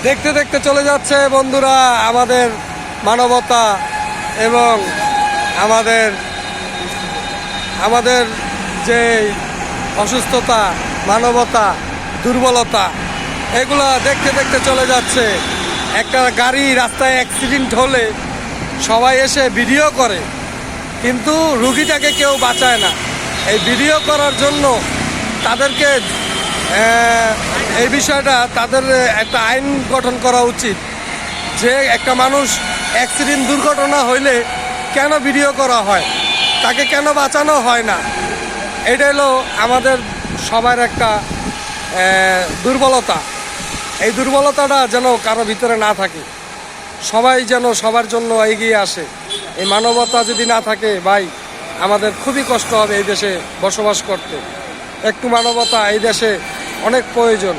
দেখতে দেখতে চলে যাচ্ছে বন্ধুরা আমাদের মানবতা এবং আমাদের আমাদের যে অসুস্থতা, মানবতা, দুর্বলতা, এগুলা দেখতে দেখতে চলে যাচ্ছে। একটা গাড়ি রাস্তায় অ্যাক্সিডেন্ট হলে সবাই এসে ভিডিও করে, কিন্তু রুগীটাকে কেউ বাঁচায় না। এই ভিডিও করার জন্য তাদেরকে এই বিষয়টা তাদের একটা আইন গঠন করা উচিত, যে একটা মানুষ অ্যাক্সিডেন্ট দুর্ঘটনা হইলে কেন ভিডিও করা হয়, তাকে কেন বাঁচানো হয় না। এটা হলো আমাদের সবার একটা দুর্বলতা। এই দুর্বলতাটা যেন কারো ভিতরে না থাকে, সবাই যেন সবার জন্য এগিয়ে আসে। এই মানবতা যদি না থাকে ভাই, আমাদের খুবই কষ্ট হবে এই দেশে বসবাস করতে। একটু মানবতা এই দেশে অনেক প্রয়োজন।